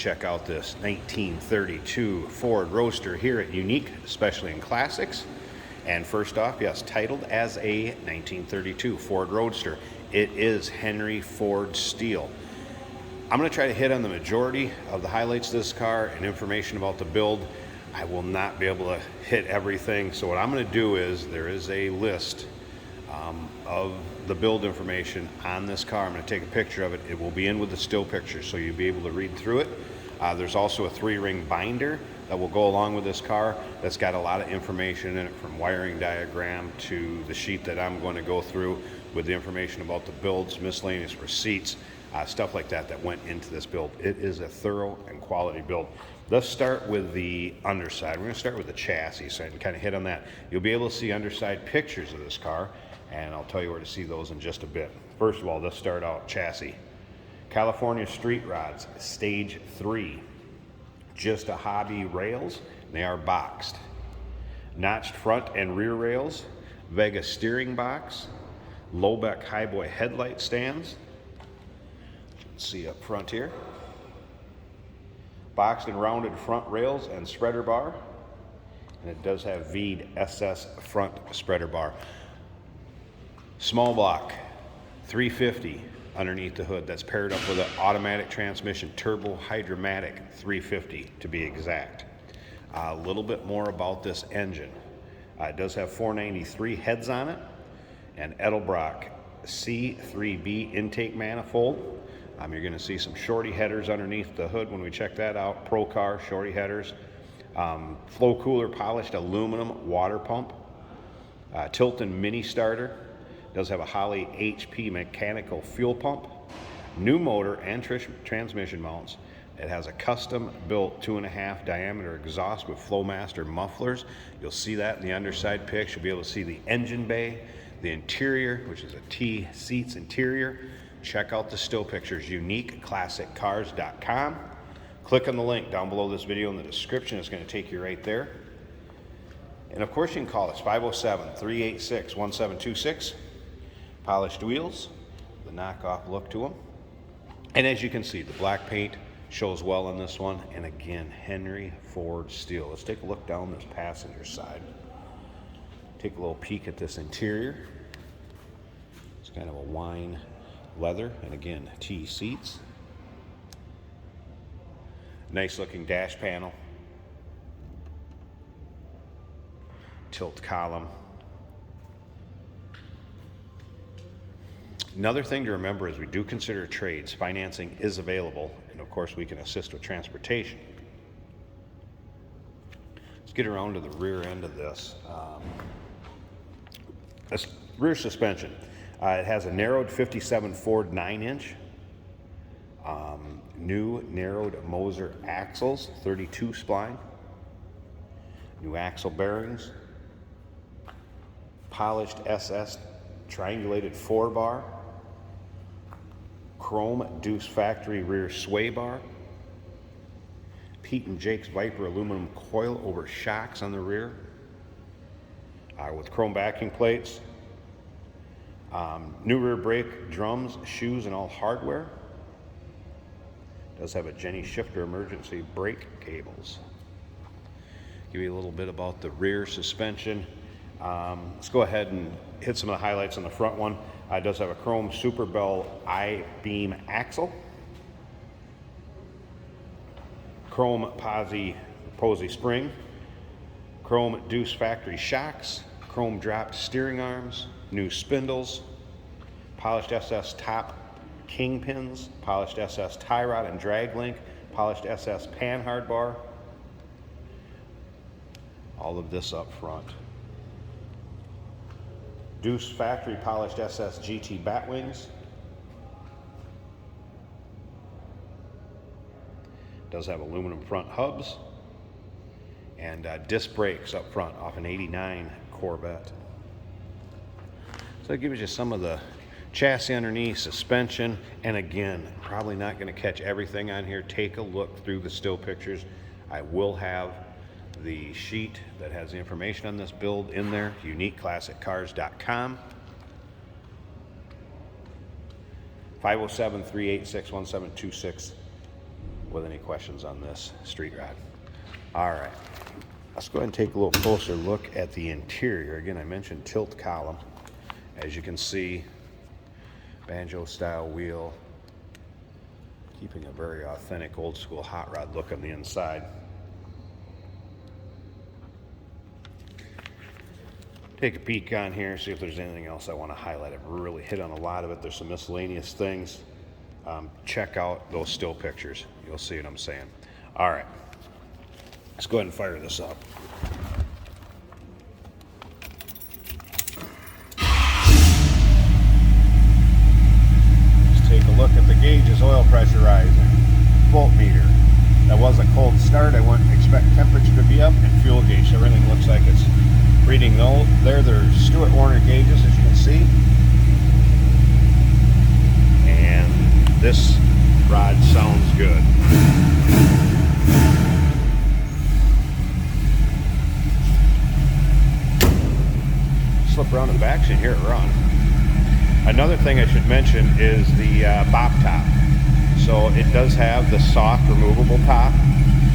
check out this 1932 Ford Roadster here at Unique, especially in classics. And first off, yes, titled as a 1932 Ford Roadster. It is Henry Ford steel. I'm going to try to hit on the majority of the highlights of this car and information about the build. I will not be able to hit everything, so what I'm going to do is there is a list of the build information on this car. I'm going to take a picture of it. It will be in with the still picture, so you'll be able to read through it. There's also a 3-ring binder that will go along with this car that's got a lot of information in it, from wiring diagram to the sheet that I'm going to go through with the information about the builds, miscellaneous receipts, stuff like that that went into this build. It is a thorough and quality build. Let's start with the underside. We're going to start with the chassis, so I can kind of hit on that. You'll be able to see underside pictures of this car, and I'll tell you where to see those in just a bit. First of all, let's start out chassis. California street rods, stage 3. Just a hobby rails. They are boxed. Notched front and rear rails. Vega steering box. Lobeck highboy headlight stands. Let's see up front here. Boxed and rounded front rails and spreader bar. And it does have Veed SS front spreader bar. Small block, 350 underneath the hood. That's paired up with an automatic transmission, turbo hydromatic 350 to be exact. A little bit more about this engine. It does have 493 heads on it, and Edelbrock C3B intake manifold. You're going to see some shorty headers underneath the hood when we check that out. Pro Car shorty headers. Flow cooler polished aluminum water pump. Tilton mini starter. Does have a Holley HP mechanical fuel pump. New motor and transmission mounts. It has a custom built 2.5 diameter exhaust with Flowmaster mufflers. You'll see that in the underside pics. You'll be able to see the engine bay, the interior, which is a T seats interior. Check out the still pictures, uniqueclassiccars.com. Click on the link down below this video in the description. It's going to take you right there. And of course, you can call us 507-386-1726. Polished wheels, the knockoff look to them. And as you can see, the black paint shows well on this one. And again, Henry Ford steel. Let's take a look down this passenger side. Take a little peek at this interior. It's kind of a wine leather, and again, T seats. Nice looking dash panel. Tilt column. Another thing to remember is we do consider trades. Financing is available, and of course we can assist with transportation. Let's get around to the rear end of this. This rear suspension. It has a narrowed 57 Ford 9-inch. New narrowed Moser axles, 32 spline. New axle bearings. Polished SS triangulated 4-bar. Chrome Deuce factory rear sway bar. Pete and Jake's Viper aluminum coil over shocks on the rear with chrome backing plates. New rear brake, drums, shoes, and all hardware. Does have a Jenny shifter emergency brake cables. Give you a little bit about the rear suspension. Let's go ahead and hit some of the highlights on the front one. It does have a chrome Super Bell I-beam axle. Chrome Posy spring. Chrome Deuce factory shocks. Chrome dropped steering arms. New spindles. Polished SS top kingpins. Polished SS tie rod and drag link. Polished SS pan hard bar. All of this up front. Deuce factory polished SS GT bat wings. Does have aluminum front hubs. And disc brakes up front off an '89 Corvette. So that gives you some of the chassis underneath, suspension, and again, probably not going to catch everything on here. Take a look through the still pictures. I will have the sheet that has the information on this build in there, uniqueclassiccars.com. 507-386-1726. with any questions on this street rod. All right, let's go ahead and take a little closer look at the interior. Again, I mentioned tilt column. As you can see, banjo style wheel, keeping a very authentic old school hot rod look on the inside. Take a peek on here, see if there's anything else I want to highlight. I've really hit on a lot of it. There's some miscellaneous things. Check out those still pictures. You'll see what I'm saying. All right, let's go ahead and fire this up. Let's take a look at the gauges, oil pressure rising, voltmeter. That was a cold start. I wouldn't expect temperature to be up, and fuel gauge. Everything looks like it's reading those. They're Stewart Warner gauges, as you can see. And this rod sounds good. Slip around to the back so you can hear it run. Another thing I should mention is the bop top. So it does have the soft removable top,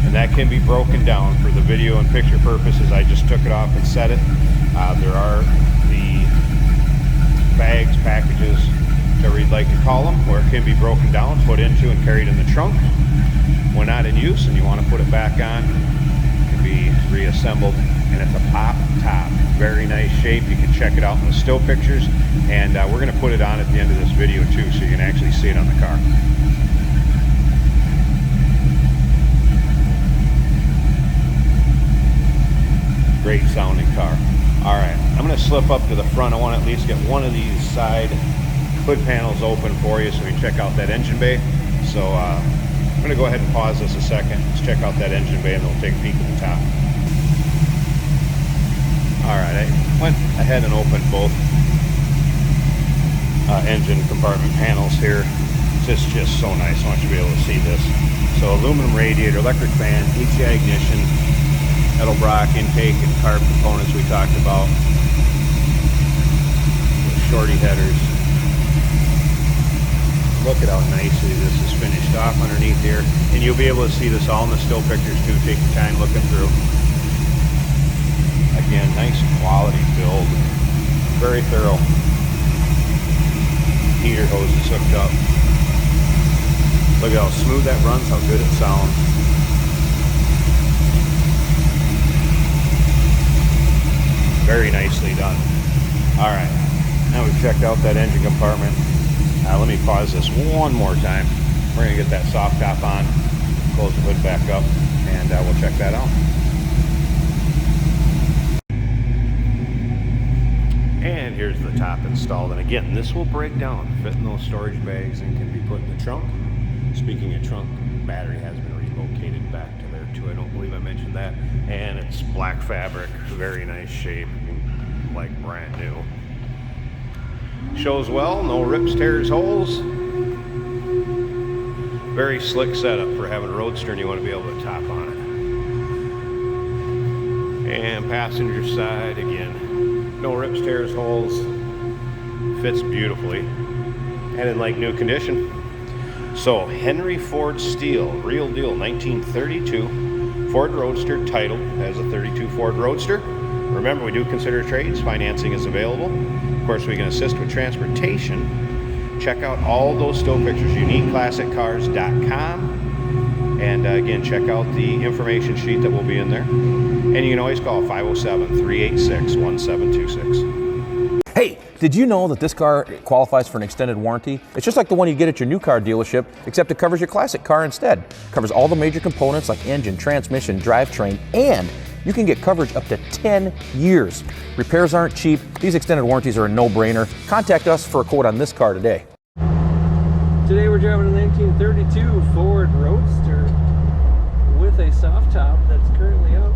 and that can be broken down for the video and picture purposes. I just took it off and set it. There are the bags, packages, whatever you'd like to call them, where it can be broken down, put into and carried in the trunk. When not in use and you want to put it back on, it can be reassembled, and it's a pop top. Very nice shape. You can check it out in the still pictures, and we're going to put it on at the end of this video too, so you can actually see it on the car. Great sounding car. All right, I'm going to slip up to the front. I want to at least get one of these side hood panels open for you so we can check out that engine bay. So I'm going to go ahead and pause this a second. Let's check out that engine bay, and then we'll take a peek at the top. All right, I went ahead and opened both engine compartment panels here. It's just so nice. I want you to be able to see this. So aluminum radiator, electric fan, HEI ignition, Edelbrock intake and carb components we talked about. Shorty headers. Look at how nicely this is finished off underneath here. And you'll be able to see this all in the still pictures too. Take your time looking through. Again, nice quality build. Very thorough. Heater hose is hooked up. Look at how smooth that runs, how good it sounds. Very nicely done. All right, now we've checked out that engine compartment. Let me pause this one more time. We're gonna get that soft top on, close the hood back up, and we'll check that out. And here's the top installed. And again, this will break down, fit in those storage bags, and can be put in the trunk. Speaking of trunk, battery has been relocated back to there too. I don't believe I mentioned that. And it's black fabric, very nice shape, like brand new. Shows well, no rips, tears, holes. Very slick setup for having a Roadster, and you want to be able to top on it. And passenger side, again, no rips, tears, holes. Fits beautifully and in like new condition. So Henry Ford steel, real deal, 1932 Ford Roadster, titled as a 32 Ford Roadster. Remember, we do consider trades. Financing is available. Of course, we can assist with transportation. Check out all those still pictures, uniqueclassiccars.com. And again, check out the information sheet that will be in there. And you can always call 507-386-1726. Hey, did you know that this car qualifies for an extended warranty? It's just like the one you get at your new car dealership, except it covers your classic car instead. It covers all the major components like engine, transmission, drivetrain, and you can get coverage up to 10 years. Repairs aren't cheap. These extended warranties are a no-brainer. Contact us for a quote on this car today. Today we're driving a 1932 Ford Roadster with a soft top that's currently up.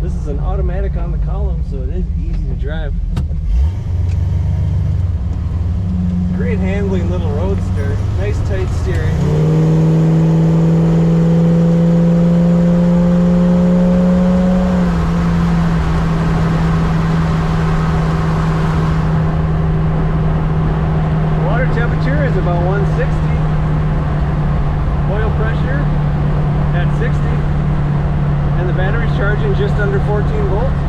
This is an automatic on the column, so it is easy to drive. Great handling little Roadster. Nice tight steering. Water temperature is about 160. under 14 volts.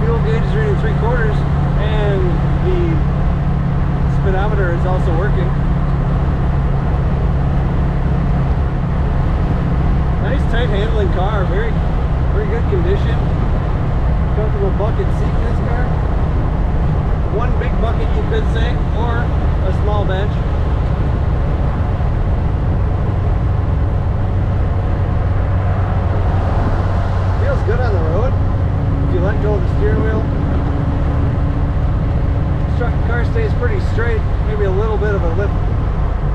Fuel gauge is reading 3/4, and the speedometer is also working. Nice tight handling car, very good condition. Comfortable bucket seat in this car. One big bucket, you could say, or a small bench. Feels good on the road if you let go of the steering wheel. This car stays pretty straight, maybe a little bit of a lift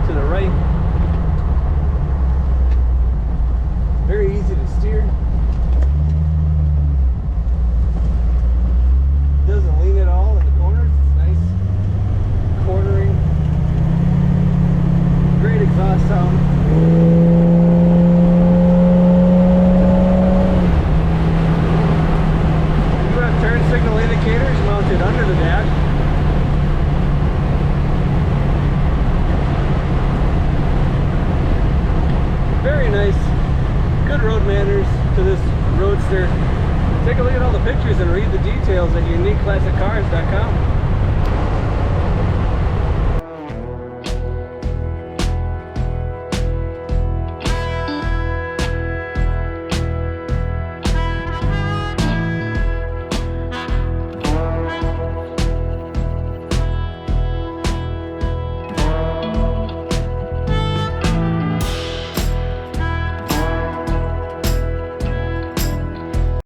to the right. Very easy to steer. Doesn't lean at all in the corners. It's nice cornering. Great exhaust sound. You have turn signal indicators mounted under the dash. Very nice. Good road manners to this Roadster. Take a look at all the pictures and read the details at uniqueclassiccars.com.